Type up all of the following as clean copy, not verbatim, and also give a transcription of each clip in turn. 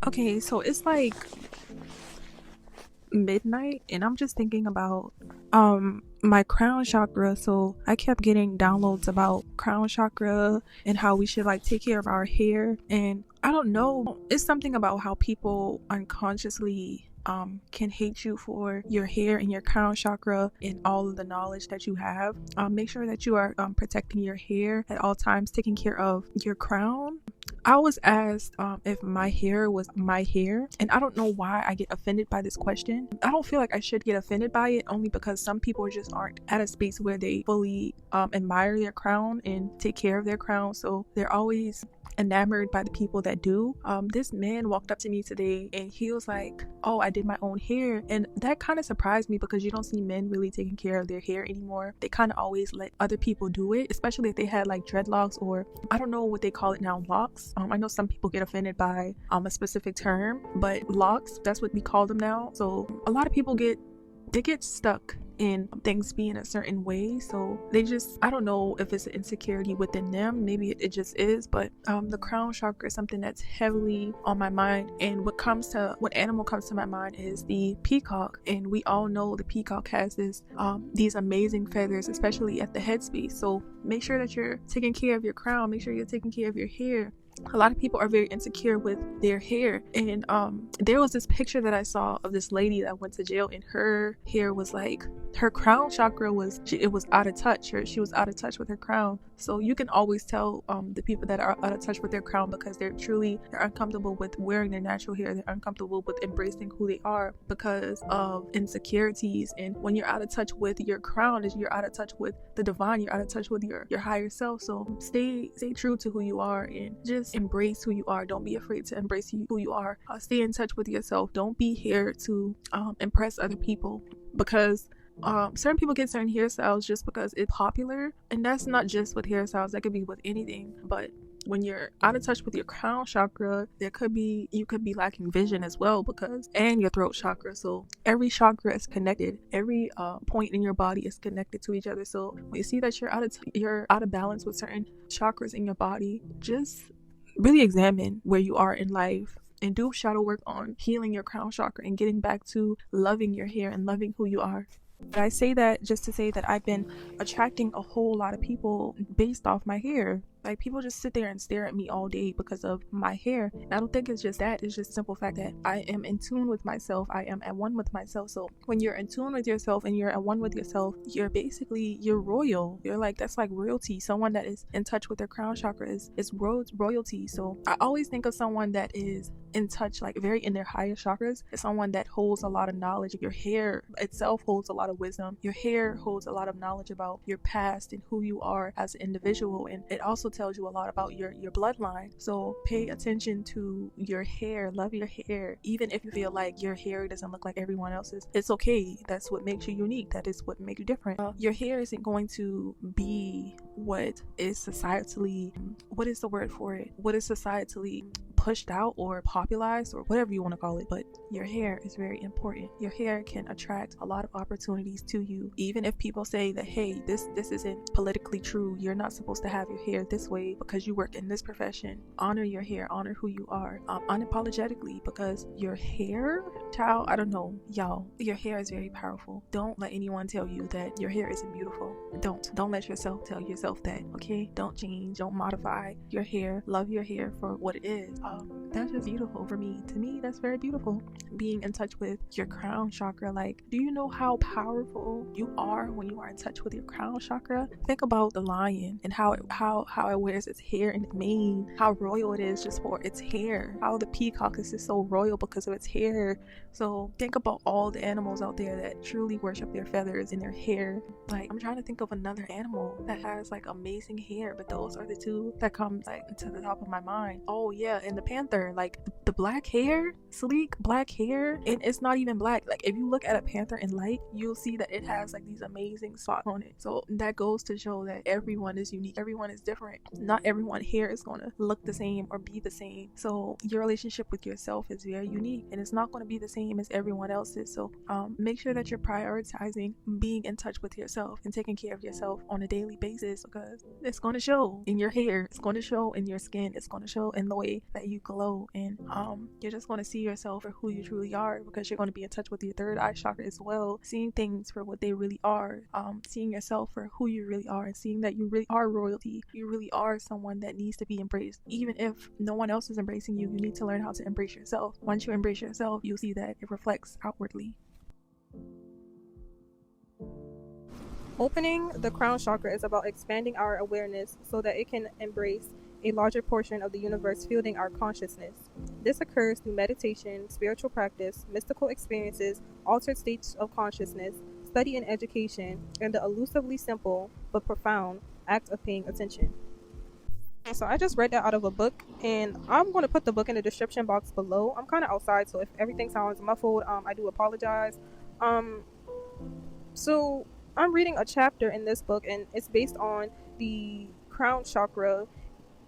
Okay, so it's like midnight and I'm just thinking about my crown chakra. So I kept getting downloads about crown chakra and how we should like take care of our hair. And I don't know, it's something about how people unconsciously can hate you for your hair and your crown chakra and all of the knowledge that you have. Make sure that you are protecting your hair at all times, taking care of your crown. I was asked if my hair was my hair, and I don't know why I get offended by this question. I don't feel like I should get offended by it, only because some people just aren't at a space where they fully admire their crown and take care of their crown, so they're always enamored by the people that do. This man walked up to me today and he was like, "Oh, I did my own hair," and that kind of surprised me because you don't see men really taking care of their hair anymore. They kind of always let other people do it, especially if they had like dreadlocks, or I don't know what they call it now, locks. I know some people get offended by a specific term, but locks, that's what we call them now. So a lot of people get stuck in things being a certain way, so they just, I don't know if it's an insecurity within them, maybe it just is, but the crown chakra is something that's heavily on my mind. And what animal comes to my mind is the peacock, and we all know the peacock has these amazing feathers, especially at the head space. So make sure that you're taking care of your crown, make sure you're taking care of your hair. A lot of people are very insecure with their hair, and there was this picture that I saw of this lady that went to jail, and her hair was like, her crown chakra was out of touch. She was out of touch with her crown. So you can always tell the people that are out of touch with their crown because they're uncomfortable with wearing their natural hair. They're uncomfortable with embracing who they are because of insecurities. And when you're out of touch with your crown, you're out of touch with the divine. You're out of touch with your higher self. So stay true to who you are and just embrace who you are. Don't be afraid to embrace who you are. Stay in touch with yourself. Don't be here to impress other people, because certain people get certain hairstyles just because it's popular, and that's not just with hairstyles, that could be with anything. But when you're out of touch with your crown chakra, you could be lacking vision as well, and your throat chakra. So every chakra is connected. Every point in your body is connected to each other. So when you see that you're out of balance with certain chakras in your body, just really examine where you are in life and do shadow work on healing your crown chakra and getting back to loving your hair and loving who you are. But I say that just to say that I've been attracting a whole lot of people based off my hair. Like, people just sit there and stare at me all day because of my hair. And I don't think it's just that. It's just the simple fact that I am in tune with myself. I am at one with myself. So when you're in tune with yourself and you're at one with yourself, you're royal. You're like, that's like royalty. Someone that is in touch with their crown chakra is royalty. So I always think of someone that is in touch, like very in their higher chakras, as someone that holds a lot of knowledge. Your hair itself holds a lot of wisdom. Your hair holds a lot of knowledge about your past and who you are as an individual. And it also tells you a lot about your bloodline. So pay attention to your hair. Love your hair. Even if you feel like your hair doesn't look like everyone else's, it's okay. That's what makes you unique. That is what makes you different. Your hair isn't going to be what is societally, what is the word for it? What is societally pushed out or popularized or whatever you want to call it, but your hair is very important. Your hair can attract a lot of opportunities to you. Even if people say that, hey, this isn't politically true, you're not supposed to have your hair this way because you work in this profession, honor your hair, honor who you are, unapologetically, because your hair, child, I don't know, y'all, your hair is very powerful. Don't let anyone tell you that your hair isn't beautiful. Don't let yourself tell yourself that, okay? Don't change, don't modify your hair. Love your hair for what it is. That's just beautiful for me. To me, that's very beautiful. Being in touch with your crown chakra. Like, do you know how powerful you are when you are in touch with your crown chakra? Think about the lion and how it wears its hair and its mane, how royal it is just for its hair. How the peacock is just so royal because of its hair. So think about all the animals out there that truly worship their feathers and their hair. Like, I'm trying to think of another animal that has like amazing hair, but those are the two that come like to the top of my mind. Oh yeah, and the panther, like the black hair, sleek black hair, and it's not even black. Like, if you look at a panther in light, you'll see that it has like these amazing spots on it. So that goes to show that everyone is unique, everyone is different. Not everyone's hair is going to look the same or be the same. So your relationship with yourself is very unique, and it's not going to be the same as everyone else's. So make sure that you're prioritizing being in touch with yourself and taking care of yourself on a daily basis, because it's going to show in your hair, it's going to show in your skin, it's going to show in the way that you glow, and you're just going to see yourself for who you truly are, because you're going to be in touch with your third eye chakra as well, seeing things for what they really are, seeing yourself for who you really are, and seeing that you really are royalty. You really are someone that needs to be embraced. Even if no one else is embracing you, you need to learn how to embrace yourself. Once you embrace yourself, you'll see that it reflects outwardly. Opening the crown chakra is about expanding our awareness so that it can embrace a larger portion of the universe fielding our consciousness. This occurs through meditation, spiritual practice, mystical experiences, altered states of consciousness, study and education, and the elusively simple but profound act of paying attention. So I just read that out of a book, and I'm going to put the book in the description box below. I'm kind of outside, so if everything sounds muffled, I do apologize. So I'm reading a chapter in this book, and it's based on the crown chakra,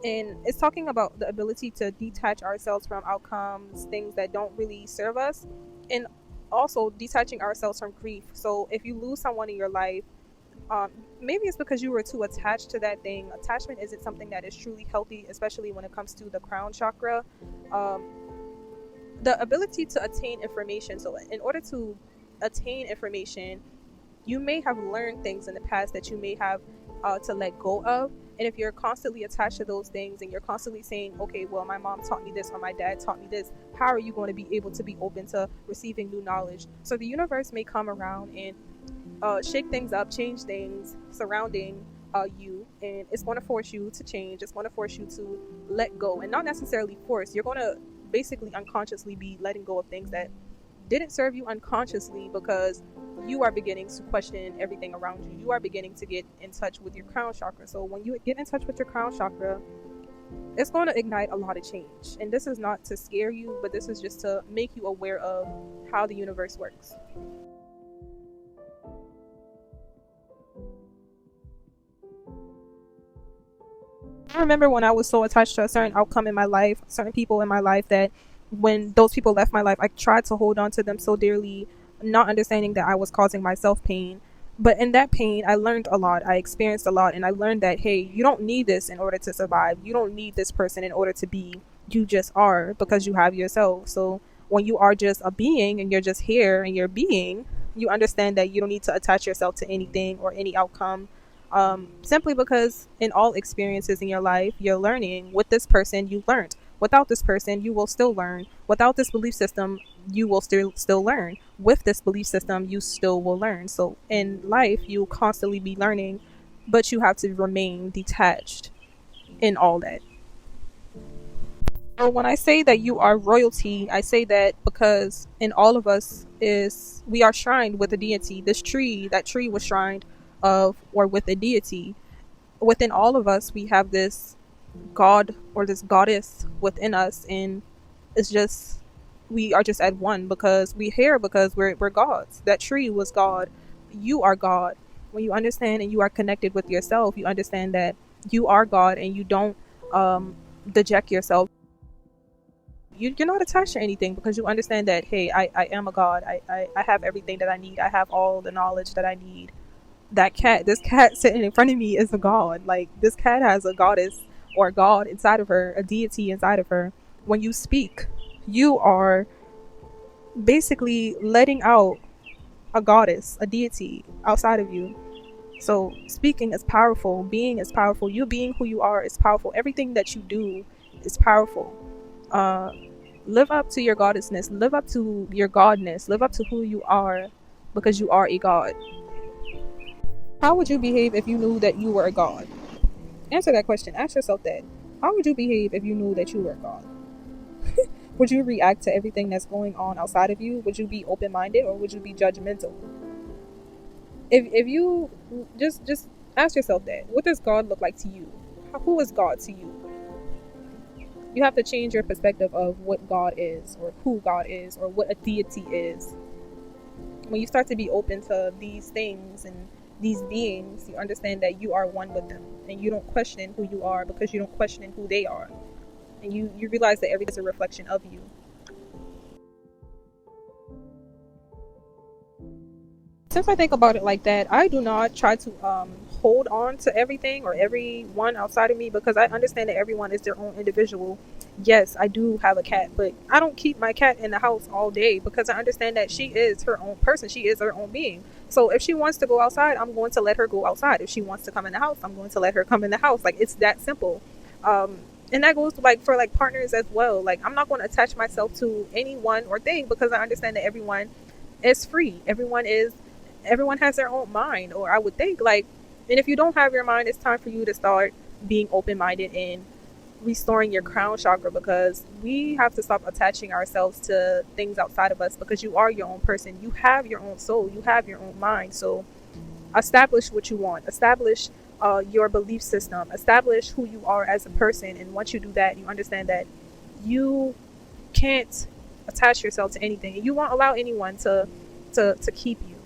and it's talking about the ability to detach ourselves from outcomes, things that don't really serve us, and also detaching ourselves from grief. So if you lose someone in your life, maybe it's because you were too attached to that thing. Attachment isn't something that is truly healthy, especially when it comes to the crown chakra. The ability to attain information. So in order to attain information, you may have learned things in the past that you may have to let go of. And if you're constantly attached to those things and you're constantly saying, okay, well, my mom taught me this or my dad taught me this, how are you going to be able to be open to receiving new knowledge? So the universe may come around and shake things up, change things surrounding you, and it's going to force you to change. It's going to force you to let go, and not necessarily force. You're going to basically unconsciously be letting go of things that didn't serve you unconsciously, because you are beginning to question everything around you. You are beginning to get in touch with your crown chakra. So when you get in touch with your crown chakra, it's going to ignite a lot of change. And this is not to scare you, but this is just to make you aware of how the universe works. I remember when I was so attached to a certain outcome in my life, certain people in my life, that when those people left my life, I tried to hold on to them so dearly, not understanding that I was causing myself pain. But in that pain, I learned a lot. I experienced a lot, and I learned that, hey, you don't need this in order to survive. You don't need this person in order to be. You just are, because you have yourself. So when you are just a being and you're just here and you're being, you understand that you don't need to attach yourself to anything or any outcome. Simply because in all experiences in your life, you're learning. With this person, you learned. Without this person, you will still learn. Without this belief system, you will still learn. With this belief system, you still will learn. So in life, you'll constantly be learning, but you have to remain detached in all that. So when I say that you are royalty, I say that because in all of us we are shrined with a deity. That tree was shrined of or with a deity. Within all of us, we have this god or this goddess within us, and it's just, we are just at one because we're here, because we're gods. That tree was God. You are God. When you understand and you are connected with yourself, you understand that you are God, and you don't deject yourself. You're not attached to anything, because you understand that, hey, I am a god. I have everything that I need. I have all the knowledge that I need. This cat sitting in front of me is a god. Like, this cat has a goddess or god inside of her, a deity inside of her. When you speak, you are basically letting out a goddess, a deity outside of you. So speaking is powerful. Being is powerful. You being who you are is powerful. Everything that you do is powerful. Live up to your goddessness. Live up to your godness. Live up to who you are, because you are a god. How would you behave if you knew that you were a god? Answer that question. Ask yourself that. How would you behave if you knew that you were a god? Would you react to everything that's going on outside of you? Would you be open-minded, or would you be judgmental? If you just ask yourself that. What does God look like to you? Who is God to you? You have to change your perspective of what God is, or who God is, or what a deity is. When you start to be open to these things and these beings, you understand that you are one with them, and you don't question who you are, because you don't question who they are, and you realize that everything is a reflection of you. Since I think about it like that, I do not try to hold on to everything or everyone outside of me, because I understand that everyone is their own individual. Yes, I do have a cat, but I don't keep my cat in the house all day because I understand that she is her own person. She is her own being. So if she wants to go outside, I'm going to let her go outside. If she wants to come in the house, I'm going to let her come in the house. Like, it's that simple. Um, and that goes like for like partners as well. Like, I'm not going to attach myself to anyone or thing because I understand that everyone is free. Everyone has their own mind, or I would think like, and if you don't have your mind, it's time for you to start being open minded and restoring your crown chakra, because we have to stop attaching ourselves to things outside of us, because you are your own person. You have your own soul. You have your own mind. So establish what you want. Establish your belief system. Establish who you are as a person. And once you do that, you understand that you can't attach yourself to anything. You won't allow anyone to keep you.